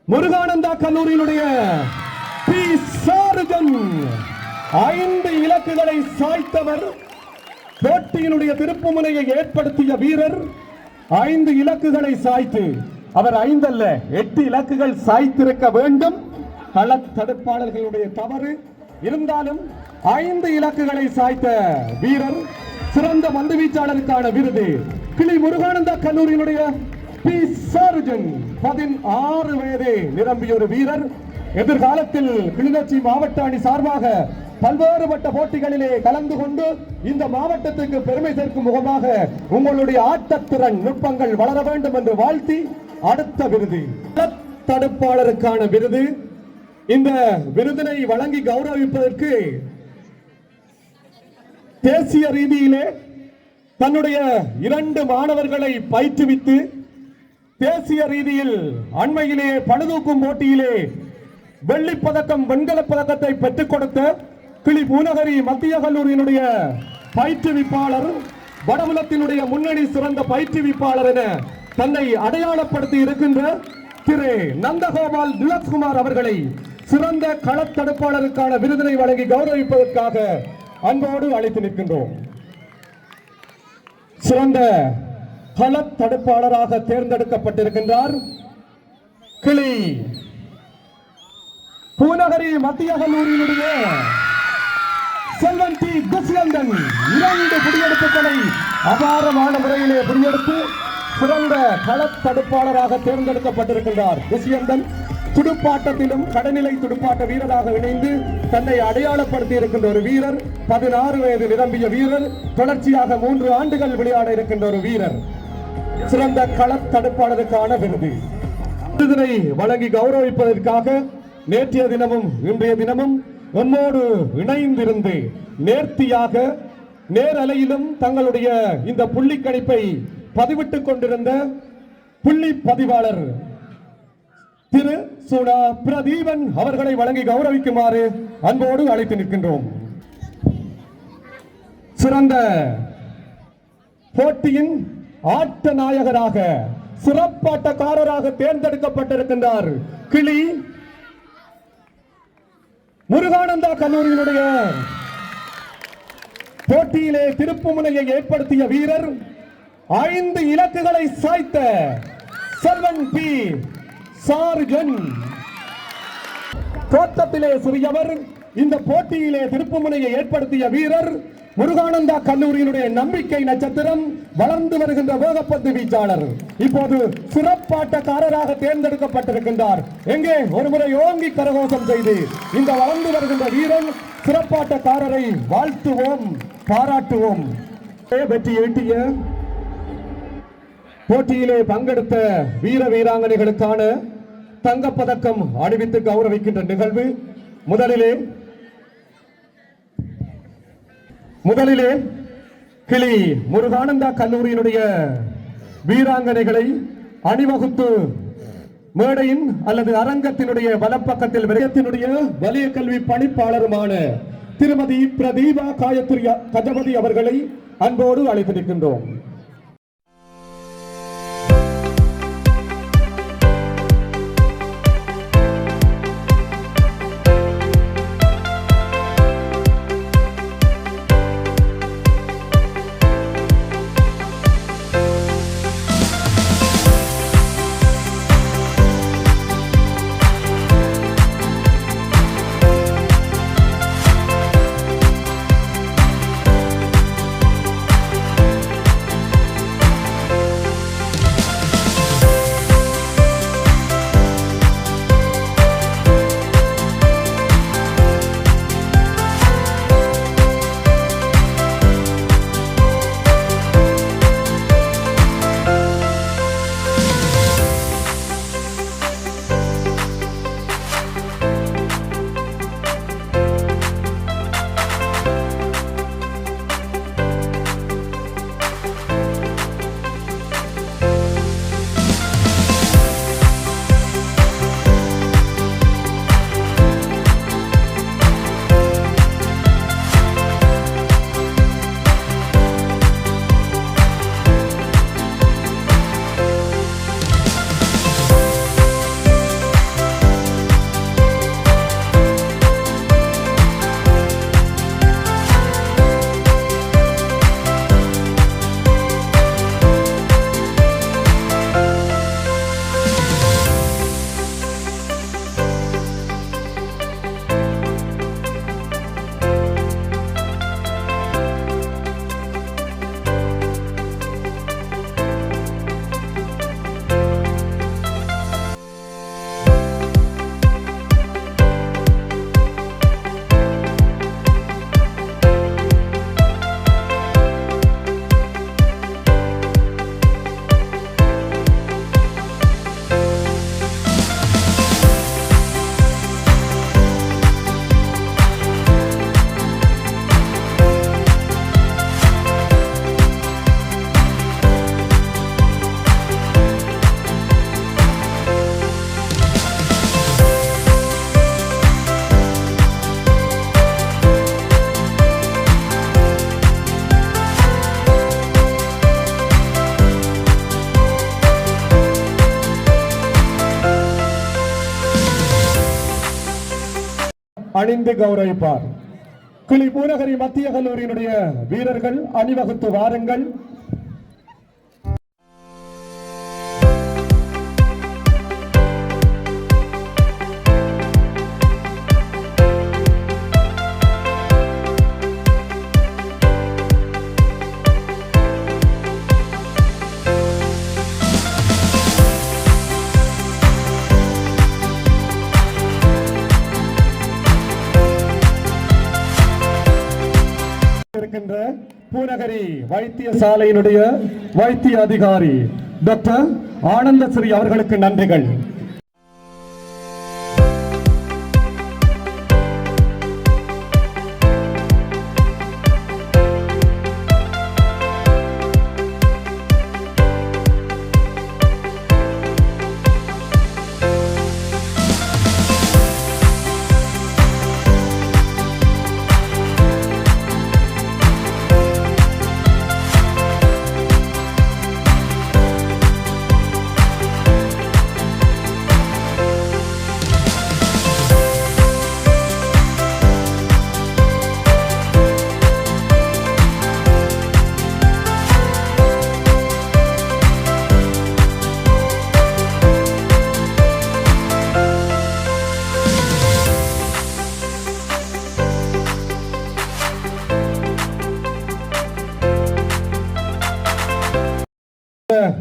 முருகானந்தா கல்லூரியினுடைய 5 இலக்குகளை சாய்த்தவர். போட்டியினுடைய திருப்புமுனையை ஏற்படுத்திய வீரர் 5 இலக்குகளை சாய்த்து, அவர் 5 அல்ல 8 இலக்குகள் சாய்த்திருக்க வேண்டும். கள தடுப்பாளர்களுடைய தவறு இருந்தாலும் 5 இலக்குகளை சாய்த்த வீரர் சிறந்த பந்து வீச்சாளருக்கான விருது கிளி முருகானந்தா கல்லூரியினுடைய 16 வயது நிரம்பிய ஒரு வீரர். எதிர்காலத்தில் கிளிநொச்சி மாவட்ட அணி சார்பாக பல்வேறுபட்ட போட்டிகளிலே கலந்து கொண்டு இந்த மாவட்டத்துக்கு பெருமை சேர்க்கும் முகமாக உங்களுடைய ஆட்டத்திறன் நுட்பங்கள் வளர வேண்டும் என்று வாழ்த்தி அடுத்த விருது தடுப்பாளருக்கான விருது. இந்த விருதினை வழங்கி கௌரவிப்பதற்கு தேசிய ரீதியிலே தன்னுடைய 2 மாணவர்களை பயிற்றுவித்து தேசிய ரீதியில் அண்மையிலே பளுதூக்கும் போட்டியிலே வெள்ளிப்பதக்கம் வெண்கலப் பதக்கத்தை பெற்றுக் கொடுத்த கிளி பூநகரி மத்திய கல்லூரியினுடைய பயிற்றுவிப்பாளர், வடமுலத்தினுடைய முன்னணி சிறந்த பயிற்றுவிப்பாளர் என தன்னை அடையாளப்படுத்தி இருக்கின்ற திரு நந்தகோபால் திலக்குமார் அவர்களை சிறந்த களத்தடுப்பாளருக்கான விருதினை வழங்கி கௌரவிப்பதற்காக அன்போடு அழைத்து நிற்கின்றோம். சிறந்த களத்தடுப்பாளராக தேர்ந்தெடுக்கப்பட்டிருக்கின்றார் கிளி பூநகரி மத்திய கல்லூரியினுடைய செல்வன் டி துஷ்யந்தன். 2 புடியெடுப்புகளை அபாரமான முறையிலே புடியெடுத்து சிறந்த களத்தடுப்பாளராக தேர்ந்தெடுக்கப்பட்டிருக்கின்றார் துஷ்யந்தன். துடுப்பாட்டத்திலும் கடநிலை துடுப்பாட்ட வீரராக இணைந்து தன்னை அடையாளப்படுத்தி இருக்கின்ற ஒரு வீரர், 16 வயது நிரம்பிய வீரர், தொடர்ச்சியாக 3 ஆண்டுகள் விளையாட இருக்கின்ற ஒரு வீரர், சிறந்த கள தடுப்பாளருக்கான விருது. விருதினை வழங்கி கௌரவிப்பதற்காக நேற்றைய தினமும் இன்றைய தினமும் நம்மோடு இணைந்திருந்து நேர்த்தியாக நேரலையிலும் தங்களுடைய இந்த புள்ளி கணிப்பை பதிவிட்டுக் கொண்டிருந்த புள்ளி பதிவாளர் திரு சுடா பிரதீபன் அவர்களை வழங்கி கௌரவிக்குமாறு அன்போடு அழைத்து நிற்கின்றோம். சிறந்த போட்டியின் ஆட்ட நாயகராக சிறப்பாட்டக்காரராக தேர்ந்தெடுக்கப்பட்டிருக்கின்றார் கிளி முருகானந்தா கல்லூரியினுடைய போட்டியிலே திருப்புமுனையை ஏற்படுத்திய வீரர், 5 இலக்குகளை சாய்த்த செல்வன் பி சார்ஜன். தோற்றத்திலே சிறியவர், இந்த போட்டியிலே திருப்புமுனையை ஏற்படுத்திய வீரர், முருகானந்தா கல்லூரியினுடைய நம்பிக்கை நட்சத்திரம், வளர்ந்து வருகின்ற வேகப்பந்து வீச்சாளர், இப்போது சிறப்பாட்டக்காரராக தேர்ந்தெடுக்கப்பட்டிருக்கின்றார். எங்கே ஒருமுறை ஓங்கி கரகோஷம் செய்து இந்த வளர்ந்து வருகின்ற வீரன் சிறப்பாட்டக்காரரை வாழ்த்துவோம், பாராட்டுவோம். வெற்றி ஈட்டிய போட்டியிலே பங்கெடுத்த வீர வீராங்கனைகளுக்கான தங்கப்பதக்கம் அணிவித்து கௌரவிக்கின்ற நிகழ்வு. முதலிலே கிளி முருகானந்தா கல்லூரியினுடைய வீராங்கனைகளை அணிவகுத்து மேடையின் அல்லது அரங்கத்தினுடைய வலப்பக்கத்தில் விரயத்தினுடைய வலய கல்வி பணிப்பாளருமான திருமதி பிரதீபா காயத்ரி கஜபதி அவர்களை அன்போடு அழைத்து நிற்கின்றோம். அணிந்து கௌரவிப்பார். கிளி பூநகரி மத்திய கல்லூரியினுடைய வீரர்கள் அணிவகுத்து வாருங்கள். பூநகரி வைத்தியசாலையினுடைய வைத்திய அதிகாரி டாக்டர் ஆனந்தஸ்ரீ அவர்களுக்கு நன்றிகள்.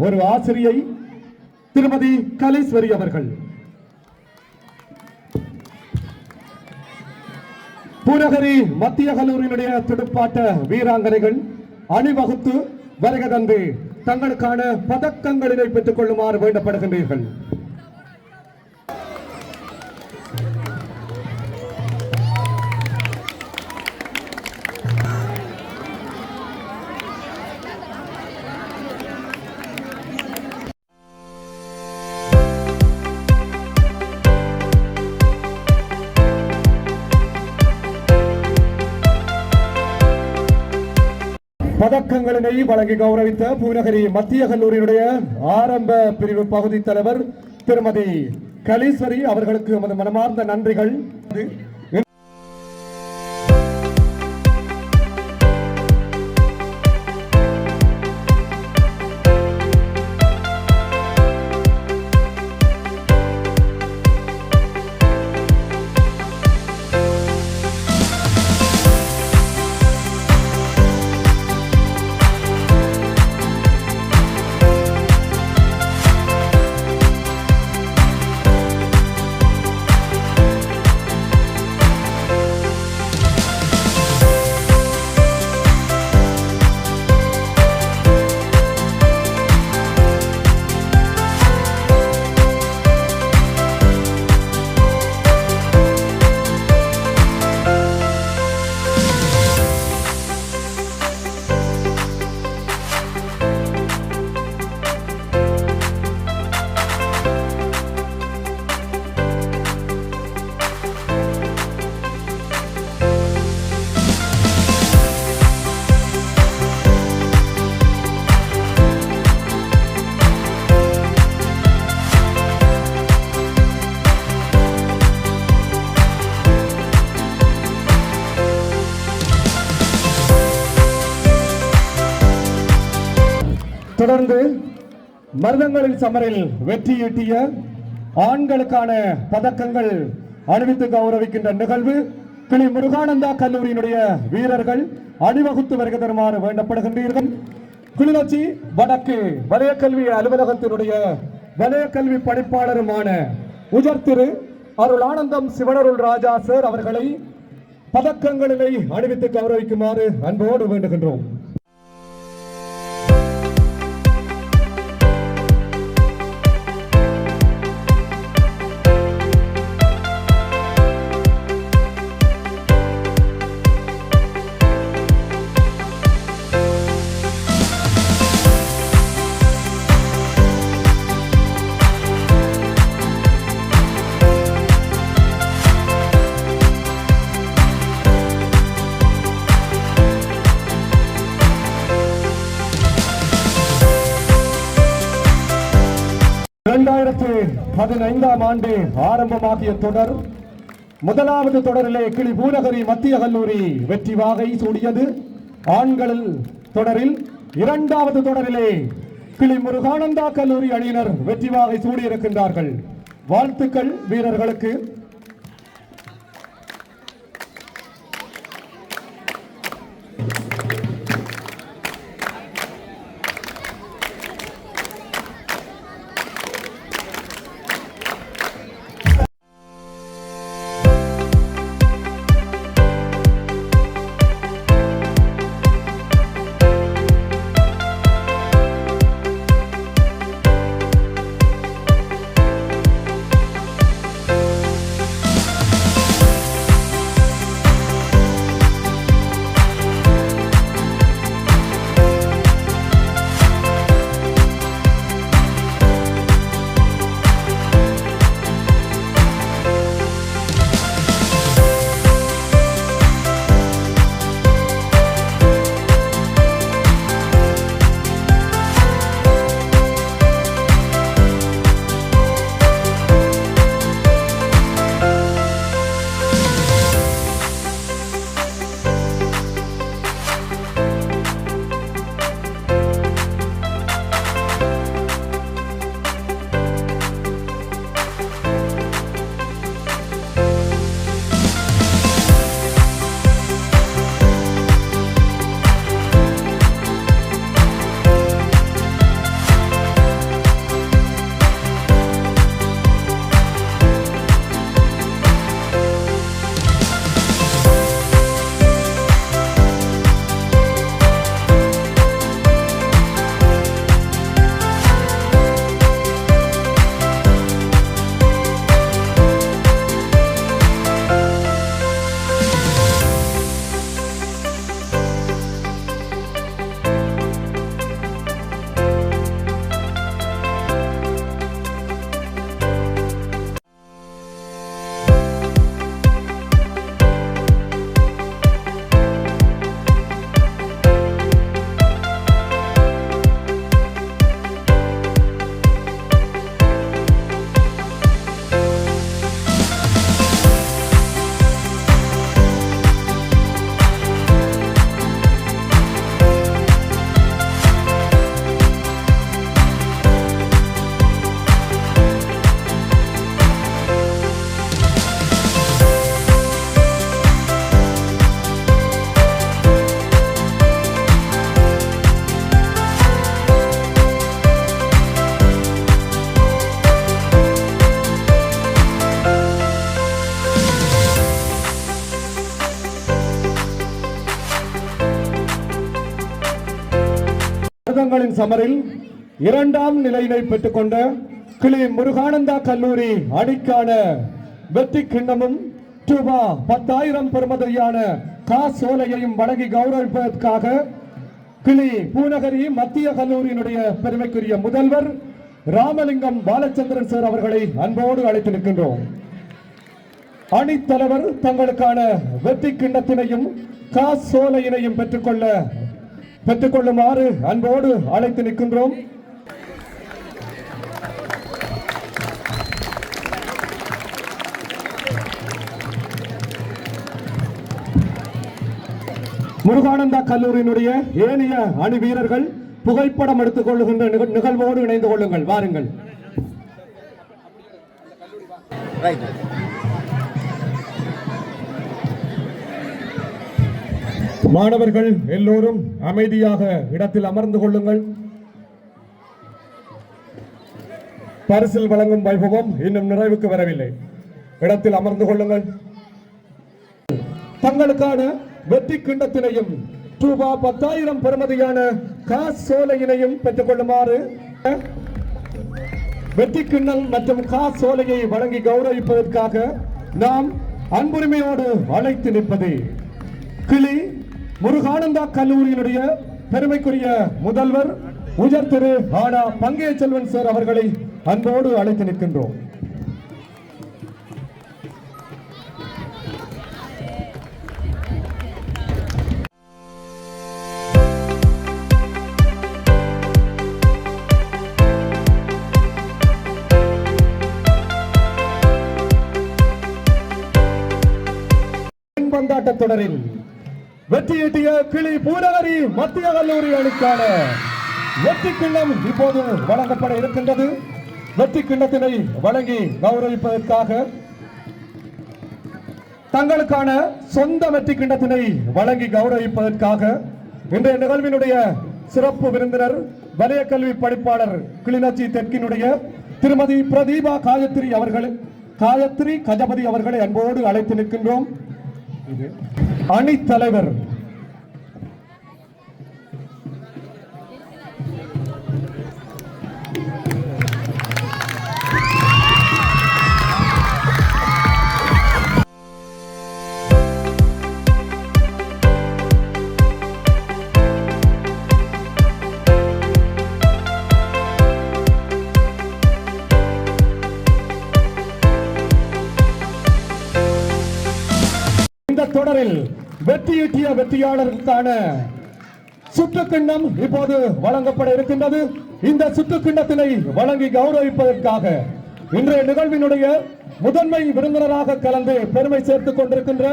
ஒரு ஆசிரியை திருமதி கலேஸ்வரி அவர்கள் பூநகரி மத்திய கல்லூரியினுடைய துடுப்பாட்ட வீராங்கனைகள் அணிவகுத்து வருகை தந்து தங்களுக்கான பதக்கங்களினை பெற்றுக் கொள்ளுமாறு வேண்டப்படுகின்றீர்கள். பதக்கங்களினை வழங்கி கௌரவித்த பூநகரி மத்திய கல்லூரியினுடைய ஆரம்ப பிரிவு பகுதி தலைவர் திருமதி கலீஸ்வரி அவர்களுக்கு நமது மனமார்ந்த நன்றிகள். தொடர்ந்து மருதங்களின் சமரில் வெற்றியீட்டிய ஆண்களுக்கான பதக்கங்கள் அணிவித்து கௌரவிக்கின்ற நிகழ்வு கிளி முருகானந்தா கல்லூரியினுடைய வீரர்கள் அணிவகுத்து வருகை தருமாறு வேண்டப்படுகின்றீர்கள். கிளிநொச்சி வடக்கு வலயக்கல்வி அலுவலகத்தினுடைய வலயக்கல்வி பணிப்பாளருமான உஜர் திரு அருள் ஆனந்தம் சிவனருள் ராஜா சார் அவர்களை பதக்கங்களினை அணிவித்து கௌரவிக்குமாறு அன்போடு வேண்டுகின்றோம். ஆண்டு ஆரம்பமாகிய தொடர் முதலாவது தொடரிலே கிளி பூநகரி மத்திய கல்லூரி வெற்றி வாகை சூடியது. ஆண்கள் தொடரில் இரண்டாவது தொடரிலே கிளி முருகானந்தா கல்லூரி அணியினர் வெற்றி வாகை சூடியிருக்கின்றார்கள். வாழ்த்துக்கள் வீரர்களுக்கு. மேதங்களின் சமரில் 2ஆம் நிலையினை பெற்றுக்கொண்ட கிளி முருகானந்தா கல்லூரி அணிக்கான வெற்றி கிண்ணமும் ரூபா 10,000 பெறுமதியான காசோலையையும் வழங்கி கௌரவிப்பதற்காக கிளி பூநகரி மத்திய கல்லூரியினுடைய பெருமைக்குரிய முதல்வர் ராமலிங்கம் பாலச்சந்திரன் சார் அவர்களை அன்போடு அழைத்து நிற்கின்றோம். அணித்தலைவர் தங்களுக்கான வெற்றி கிண்ணத்தினையும் காசோலையினையும் பெற்றுக்கொள்ளுமாறு அன்போடு அழைத்து நிற்கின்றோம். முருகானந்தா கல்லூரியினுடைய ஏனைய அணி வீரர்கள் புகைப்படம் எடுத்துக் கொள்ளுகின்ற நிகழ்வோடு இணைந்து கொள்ளுங்கள். வாருங்கள். மாணவர்கள் எல்லோரும் அமைதியாக இடத்தில் அமர்ந்து கொள்ளுங்கள். பரிசில் வழங்கும் வைபவம் இன்னும் நிறைவுக்கு வரவில்லை. இடத்தில் அமர்ந்து கொள்ளுங்கள். தங்களுக்கான வெற்றி கிண்ணத்தினையும் ரூபா 10,000 பெறுமதியான காசோலையினையும் பெற்றுக் கொள்ளுமாறு வெற்றி கிண்ணம் மற்றும் காசோலையை வழங்கி கௌரவிப்பதற்காக நாம் அன்புரிமையோடு அழைத்து நிற்பது கிளி முருகானந்தா கல்லூரியினுடைய பெருமைக்குரிய முதல்வர் உயர் திரு ஆனா பங்கே செல்வன் சார் அவர்களை அன்போடு அழைத்து நிற்கின்றோம். பந்தாட்ட தொடரில் வெற்றியீட்டிய கிளி பூநகரி மத்திய கல்லூரி அணிக்கான வெற்றி கிண்ணம் இப்போது வழங்கப்பட இருக்கின்றது. வெற்றி கிண்ணத்தினை வழங்கி கௌரவிப்பதற்காக தங்களுக்கான சொந்த வெற்றி கிண்ணத்தினை வழங்கி கௌரவிப்பதற்காக இன்றைய நிகழ்வினுடைய சிறப்பு விருந்தினர் வலய கல்வி படிப்பாளர் கிளிநொச்சி தெற்கினுடைய திருமதி பிரதீபா காயத்ரி கஜபதி அவர்களை அன்போடு அழைத்து நிற்கின்றோம். அணி தலைவர் தொடரில் வெற்றியீட்டிய வெற்றியாளருக்கான சுற்றுக்கிண்ணம் இப்போது வழங்கப்பட இருக்கின்றது. இந்த சுற்றுக்கிண்ணத்தினை வழங்கி கௌரவிப்பதற்காக இன்றைய நிகழ்வினுடைய முதன்மை விருந்தினராக கலந்து பெருமை சேர்த்துக் கொண்டிருக்கின்ற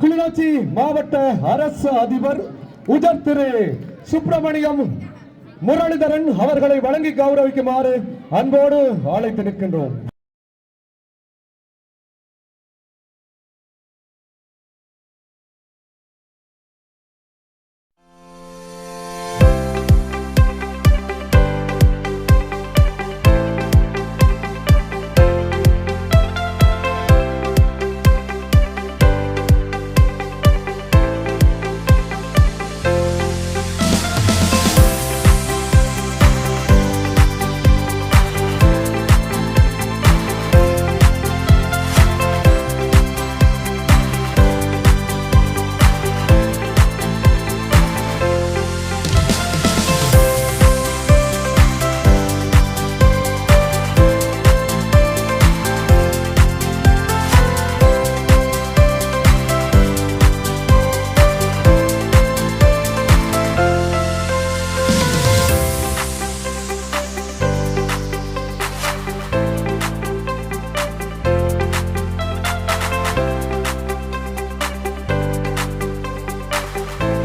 கிளிநொச்சி மாவட்ட அரசு அதிபர் உயர் திரு சுப்பிரமணியம் முரளிதரன் அவர்களை வழங்கி கௌரவிக்குமாறு அன்போடு அழைத்து நிற்கின்றோம்.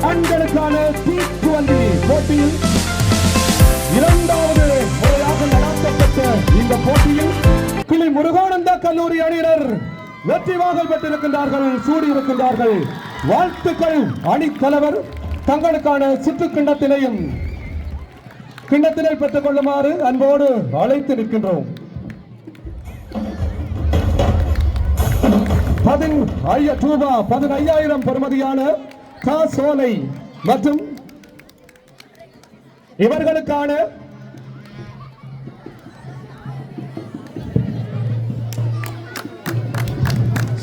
ஆண்களுக்கான T20 போட்டியில் இரண்டாவது முறையாக நடத்தப்பட்ட இந்த போட்டியில் கிளி முருகானந்தா கல்லூரி அணியினர் வெற்றி வாகை பெற்றிருக்கின்றார்கள், சூடியிருக்கின்றார்கள். வாழ்த்துக்கள். அணி தலைவர் தங்களுக்கான சுற்று கிண்ணத்தினை பெற்றுக் கொள்ளுமாறு அன்போடு அழைத்து நிற்கின்றோம். 15,000 பெறுமதியான காசோலை மற்றும் இவர்களுக்கான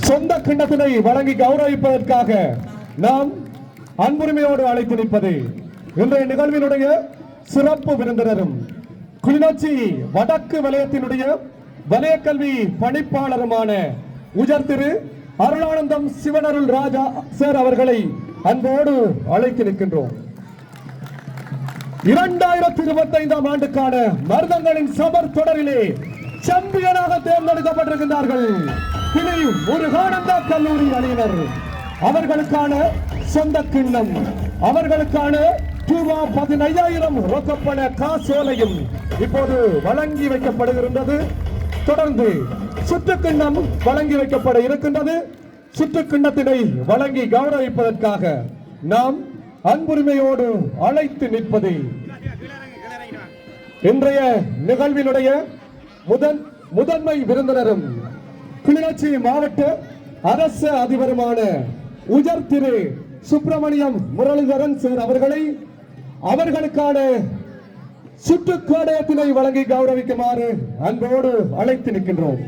சொந்த கிண்ணத்தினை வழங்கி கௌரவிப்பதற்காக நாம் அன்புரிமையோடு அழைத்து நிற்பது இன்றைய நிகழ்வினுடைய சிறப்பு விருந்தினரும் கிளிநொச்சி வடக்கு வலயத்தினுடைய வலயக்கல்வி பணிப்பாளருமான உயர் திரு அருளானந்தம் சிவனருள் ராஜா சார் அவர்களை அன்போடு அழைத்து நிற்கின்றோம். 2025 ஆண்டுக்கான மருதங்களின் சபர் தொடரிலே சாம்பியனாக தேர்ந்தெடுக்கப்பட்டிருக்கின்றார்கள் கிளி முருகானந்தா கல்லூரி அணியினர். அவர்களுக்கான சொந்த கிண்ணம், அவர்களுக்கான ரூபா 15,000 ரொக்கப்பண காசோலையும் இப்போது வழங்கி வைக்கப்படுகின்றது. தொடர்ந்து சுற்றுக்கிண்ணம் வழங்கி வைக்கப்பட இருக்கின்றது. சுற்றுக்கிண்ணத்தினை வழங்கி கௌரவிப்பதற்காக நாம் அன்புரிமையோடு அழைத்து நிற்பது இன்றைய நிகழ்வினுடைய முதன்மை விருந்தினரும் கிளிநொச்சி மாவட்ட அரசு அதிபருமான உயர் திரு சுப்பிரமணியம் முரளிதரன் சார் அவர்களை அவர்களுக்கான சுற்றுக்கோடயத்தினை வழங்கி கௌரவிக்குமாறு அன்போடு அழைத்து நிற்கின்றோம்.